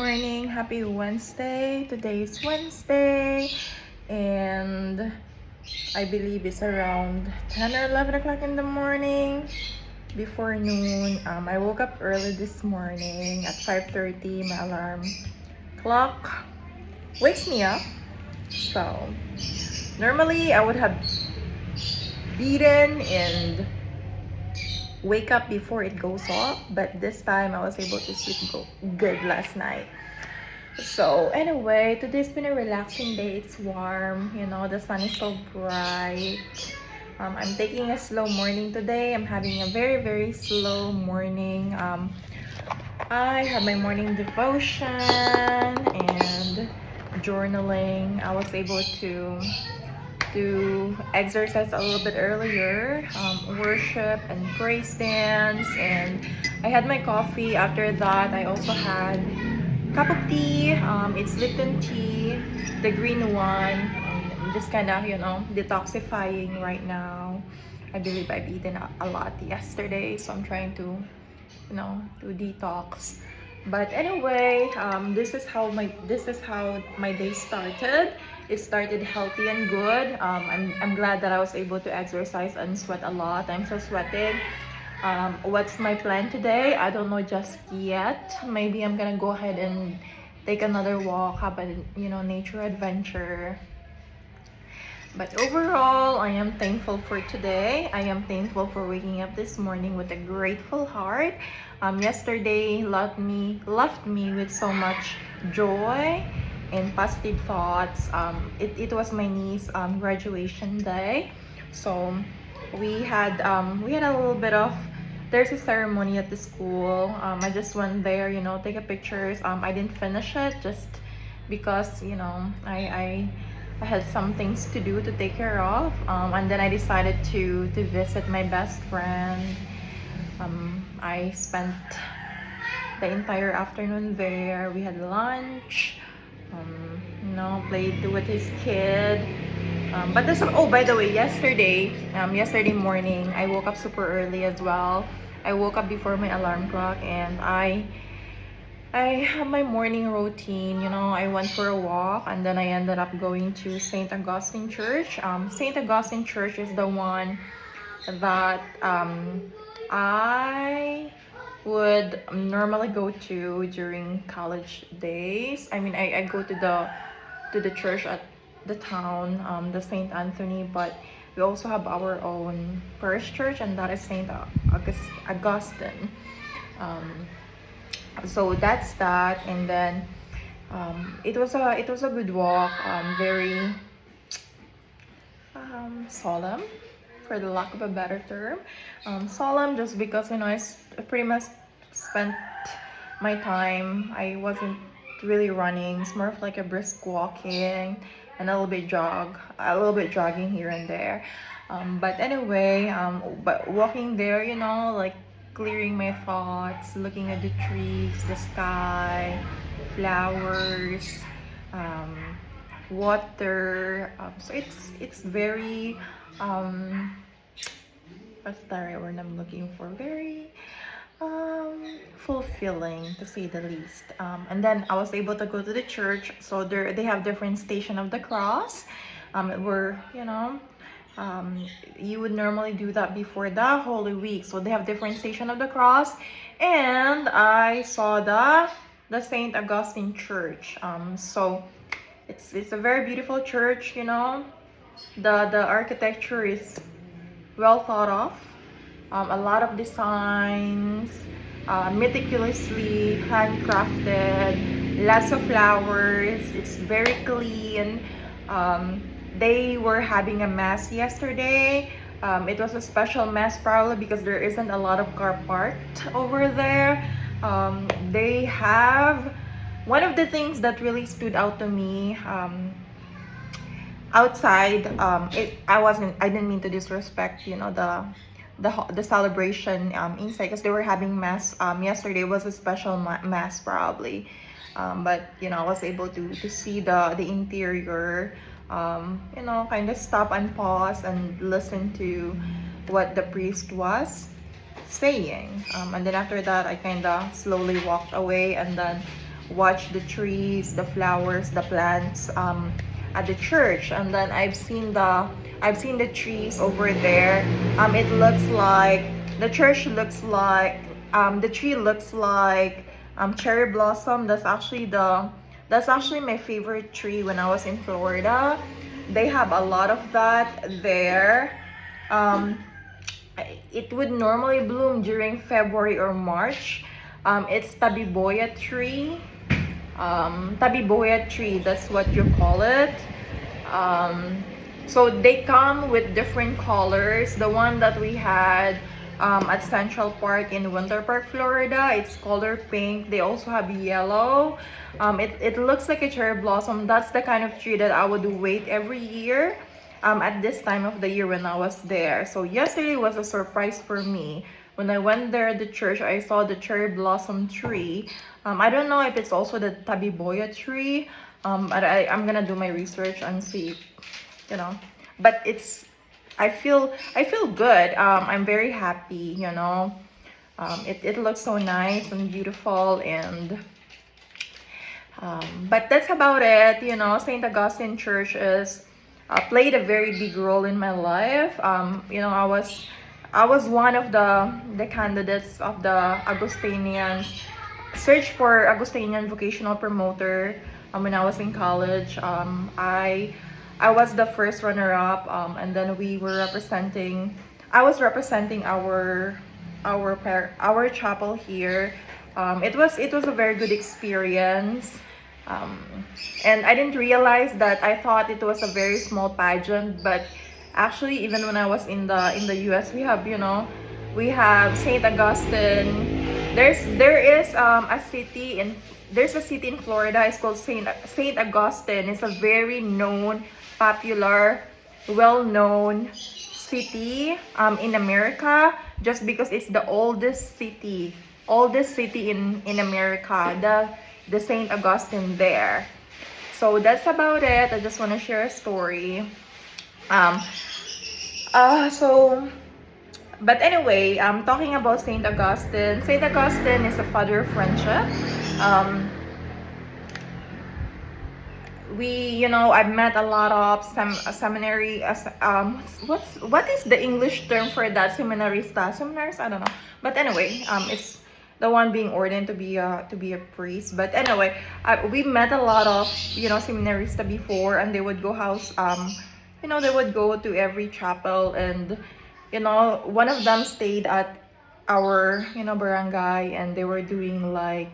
morning. Happy Wednesday. Today is Wednesday, and I believe it's around 10 or 11 o'clock in the morning. Before noon, I woke up early this morning at 5:30. My alarm clock wakes me up. So, normally I would have beaten and wake up before it goes off, but this time I was able to sleep good last night. So anyway, today's been a relaxing day. It's warm, the sun is so bright. I'm taking a slow morning today. I'm having a very, very slow morning. I had my morning devotion and journaling. I was able to do exercise a little bit earlier, worship and praise dance, and I had my coffee. After that, I also had a cup of tea. It's Lipton tea, the green one, and I'm just kind of detoxifying right now. I believe I've eaten a lot yesterday, so I'm trying to detox. But anyway, this is how my day started. It started healthy and good. I'm glad that I was able to exercise and sweat a lot. I'm still sweating. What's my plan today? I don't know just yet. Maybe I'm gonna go ahead and take another walk, have a nature adventure. But overall, I am thankful for today. I am thankful for waking up this morning with a grateful heart. Yesterday left me with so much joy and positive thoughts. It was my niece's graduation day, so we had a little bit of there's a ceremony at the school. I just went there, take a pictures. I didn't finish it just because I had some things to do to take care of, and then I decided to visit my best friend. I spent the entire afternoon there. We had lunch, played with his kid. But this, oh, by the way, yesterday morning, I woke up super early as well. I woke up before my alarm clock, and I have my morning routine. I went for a walk and then I ended up going to St. Augustine Church. St. Augustine Church is the one that I would normally go to during college days. I mean, I go to the church at the town, the St. Anthony, but we also have our own parish church, and that is St. Augustine. So that's that, and then it was a good walk, very solemn, for the lack of a better term. Solemn just because I pretty much spent my time. I wasn't really running. It's more of like a brisk walking and a little bit jogging here and there. But anyway, but walking there, like clearing my thoughts, looking at the trees, the sky, flowers, water. So it's very what's the right word I'm looking for? Very fulfilling, to say the least. And then I was able to go to the church. So they have different Station of the Cross. Where you would normally do that before the Holy Week. So they have different Station of the Cross, and I saw the St. Augustine Church. So it's a very beautiful church. The architecture is well thought of. A lot of designs, meticulously handcrafted, lots of flowers. It's very clean. They were having a mass yesterday. It was a special mass probably because there isn't a lot of car parked over there. They have one of the things that really stood out to me. Outside, I didn't mean to disrespect the celebration inside, because they were having mass. Yesterday was a special mass probably, but I was able to see the interior. Kind of stop and pause and listen to what the priest was saying. And then after that, I kind of slowly walked away, and then watch the trees, the flowers, the plants at the church. And then I've seen the trees over there. It looks like the church looks like the tree looks like cherry blossom. That's actually my favorite tree when I was in Florida. They have a lot of that there. Um, it would normally bloom during February or March. It's tabiboya tree. Tabiboya tree, that's what you call it. So they come with different colors. The one that we had at Central Park in Winter Park, Florida, it's color pink. They also have yellow. It looks like a cherry blossom. That's the kind of tree that I would wait every year at this time of the year when I was there. So yesterday was a surprise for me. When I went there at the church, I saw the cherry blossom tree. I don't know if it's also the tabiboya tree, but I'm gonna do my research and see, you know. But I feel good. I'm very happy, you know. It looks so nice and beautiful, and but that's about it. You know, St. Augustine Church is played a very big role in my life. You know, I was one of the candidates of the Augustinians search for Augustinian vocational promoter when I was in college. I was the first runner-up, and then we were representing. I was representing our chapel here. It was a very good experience. And I didn't realize that. I thought it was a very small pageant, but actually, even when I was in the US, we have, you know, we have Saint Augustine. There is there's a city in Florida. It's called Saint Augustine. It's a very known, popular, well-known city in America, just because it's the oldest city in America. The Saint Augustine there. So that's about it. I just want to share a story. But anyway, talking about Saint Augustine. Saint Augustine is a father of friendship. I've met a lot of seminary. What is the English term for that? Seminaries? I don't know. But anyway, it's the one being ordained to be a priest. But anyway, we met a lot of seminarista before, and they would go they would go to every chapel, and one of them stayed at our barangay, and they were doing like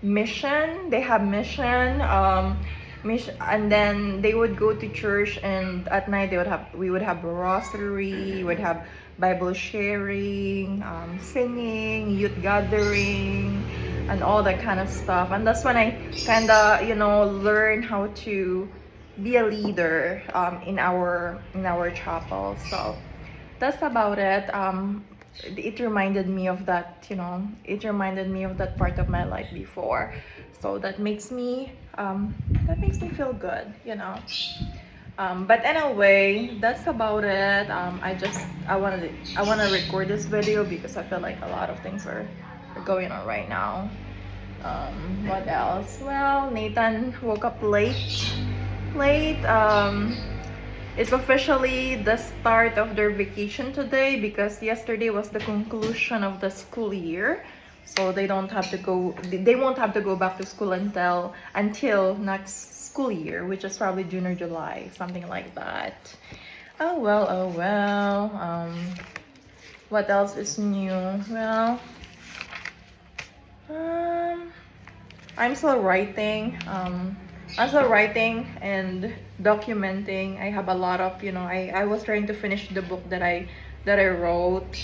mission. They have mission, and then they would go to church, and at night we would have rosary, we would have Bible sharing, singing, youth gathering, and all that kind of stuff. And that's when I kind of learned how to be a leader in our chapel. So that's about it. It reminded me of that, part of my life before. So that makes me feel good, but anyway, that's about it. I want to record this video because I feel like a lot of things are going on right now. What else? Well, Nathan woke up late. It's officially the start of their vacation today, because yesterday was the conclusion of the school year. So they won't have to go back to school until next school year, which is probably June or July, something like that. Oh well. What else is new? Well, I'm still writing. And documenting. I have a lot of, I was trying to finish the book that I wrote.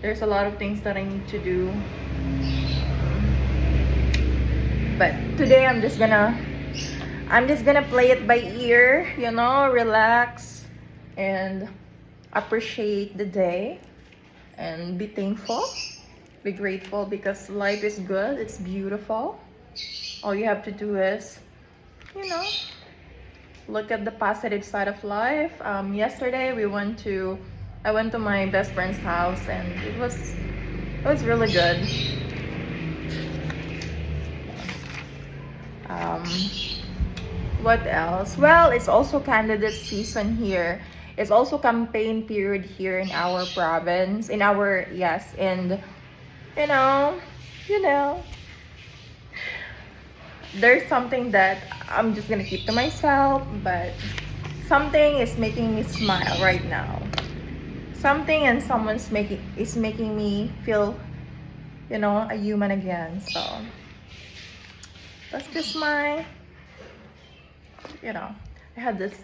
There's a lot of things that I need to do. But today I'm just gonna play it by ear, relax and appreciate the day and be thankful, be grateful, because life is good, it's beautiful. All you have to do is look at the positive side of life. Yesterday I went to my best friend's house, and It was really good. Um, what else? Well, it's also candidate season here. It's also campaign period here in our province, in our, yes, and you know, you know, there's something that I'm just gonna keep to myself, but something is making me smile right now. Something and someone's making me feel, a human again. So that's just my, you know, I had this,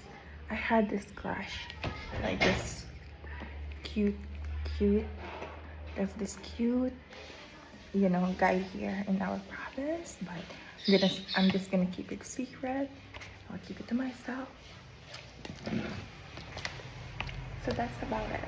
I had this crush, like this cute, cute. There's this cute, guy here in our province, but I'm just gonna keep it secret. I'll keep it to myself. So that's about it.